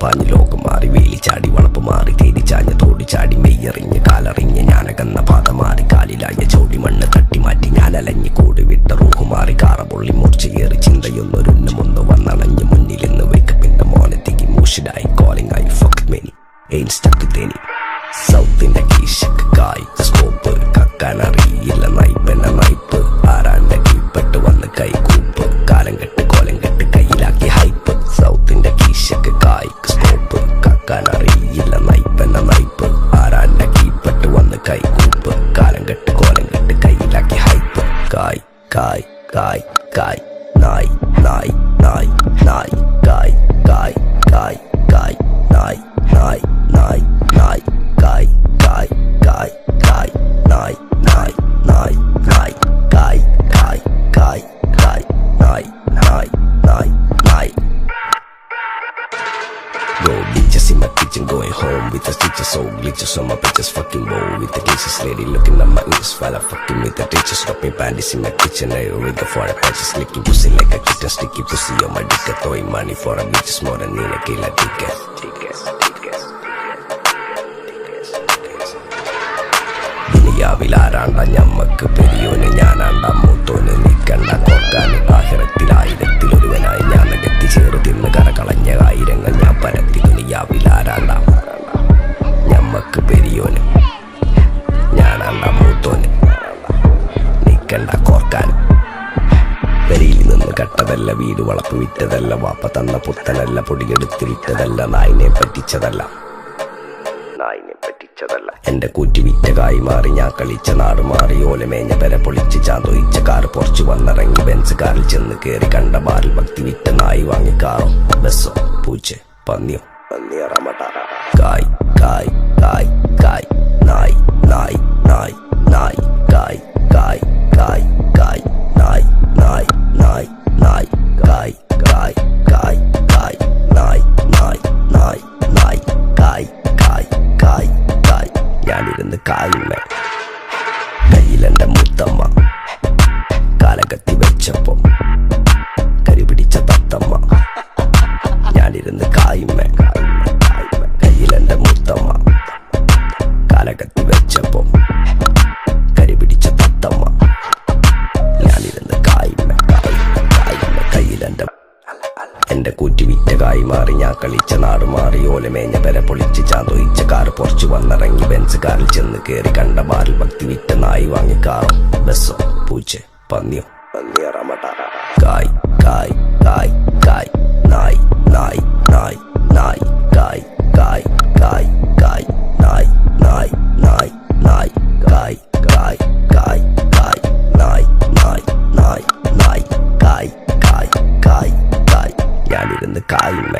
പാഞ്ഞ് ലോകം മാറി വേലി ചാടി വളപ്പ് മാറി തേടി ചാഞ്ഞ തോടി ചാടി മെയ്യറിഞ്ഞ് കാലറിഞ്ഞ് ഞാനകന്ന പാത മാറി കാലിലായ ചോടി മണ്ണ് തട്ടി മാറ്റി ഞാനലഞ്ഞ് കൂടി വിട്ട റൂഹ് മാറി കാറ പൊള്ളി മൂർച്ചയേറി ചിന്തയൊന്നൊരുന്നമൊന്ന് വന്നണഞ്ഞ് മുന്നിലിന്ന് വേക്കപ്പിന്റെ മോനത്തേക്ക് മൂഷിലായി കോളിംഗായി fuck many ain't stuck with any സൗത്തിന്റെ കീശക്ക് കായ് സ്കോപ്പ് കക്കാനറിയില്ല നൈപ്പെന്ന നൈപ്പ് ആരാന്റെ കീപ്പെട്ട് വന്ന് കൈകൂപ്പ് കാലം കെട്ട് കോലം കെട്ട് കയ്യിലാക്കി ഹൈപ്പ് സൗത്തിന്റെ കീശക്ക് കായ് സ്കോപ്പ് കക്കാനറിയില്ല നൈപ്പെന്ന നൈപ്പ് ആരാന്റെ കീപ്പെട്ട് വന്ന് കൈകൂപ്പ് കാലം കെട്ട് കോലം കെട്ട് കയ്യിലാക്കി ഹൈപ്പ് കായ് കായ് കായ് കായ് നായ് നായ് നായ് നായ് കായ് കായ് കായ് കായ് നായ് നായ് നായ് നായ് കായ് കായ് കായ് കായ് നായ് നായ് നായ് നായ് കായ് കായ് കായ് കായ് നായ് നായ് നായ് നായ് Go bitches in my kitchen, going home with the stitches, so glitches on my bitches, fucking bow with the cases, lady looking at my ears while I'm fucking with the teachers, dropping panties in my kitchen, I rig for a patches, licking pussy like a kitten, sticky pussy on my dick, throwing money for a bitches more than in a killer ticket. ദുനിയാവിലാരാണ്ട ഞമ്മക്ക് പെരിയോന് ഞാനാണ്ട മൂത്തോന് നിക്കണ്ട കോർക്കാന് ആഹിറത്തിലായിരത്തിലൊരുവനായി ഞാൻ അകത്തി ചേർന്ന് തിന്ന് കരകളഞ്ഞ ആയിരങ്ങൾ ഞാൻ പരത്തി ദുനിയാവിലാരാണ്ട ഞമ്മക്ക് പെരിയോന് ഞാനാണ്ട മൂത്തോന് നിക്കണ്ട കോർക്കാന് പെരിയിൽ നിന്ന് കട്ടതല്ല വീട് വളപ്പ് വിറ്റതല്ല വാപ്പ തന്ന പുത്തനല്ല പൊടിയെടുത്ത് വിറ്റതല്ല നായിനെ പറ്റിച്ചതല്ല എന്റെ കൂറ്റി വിറ്റ കായി മാറി ഞാൻ കളിച്ച നാട് മാറി ഓലമേഞ്ഞ പെര പൊളിച്ച് ചാന്തൊയിച്ച കാറ് പൊറച്ചു വന്നിറങ്ങി ബെൻസ് കാറിൽ ചെന്ന് കേറി കണ്ട ബാറിൽ ഭക്തി വിറ്റ നായി വാങ്ങി കാറോ ബസ്സോ പൂച്ച പന്നിയോ കായ് കായ് കായ് കായ് നായ് നായ് നായ് നായ് കായ് കായ് കായ് കായ് നായ് നായ് നായ് നായ് കായ് കായ് കായ് കായ് നായ് നായ് നായ് നായ് കായ് കായ് കായ് കായ് ഞാനിരുന്ന് കായുമ്മ കയ്യിലെന്റെ മുത്തമ്മ കാലകത്തി വെച്ചപ്പോ കരിപിടിച്ച തത്തമ്മ ഞാനിരുന്ന് കായുമ്മ കയ്യിലെന്റെ മുത്തമ്മ കാലകത്തി വെച്ചപ്പോ കരിപിടിച്ച തത്തമ്മ ഞാനിരുന്ന് കായുമ്മ കയ്യിലെന്റെ എന്റെ കൂറ്റി വിറ്റ കായി മാറി ഞാൻ കളിച്ച നാട് മാറി ഓലമേഞ്ഞ പെര പൊളിച്ച് ചാന്തൊയിച്ച കാറ് പൊറച്ചു വന്നിറങ്ങി ബെൻസ് കാറിൽ ചെന്ന് കേറി കണ്ട ബാറിൽ ഭക്തി വിറ്റ നായി വാങ്ങി കാറോ ബസ്സോ പൂച്ച പന്നിയോ കായ് കായ് കായ് കായ് നായ് നായ് നായ് നായ് കായ് കായ് കായ് കായ് നായ് നായ് നായ് നായ് കായ് കായ് കായ് കായ് നായ് നായ് നായ് നായ് കായ് കായ് കായ് കായ് ഞാനിരുന്ന് കായുമ്മ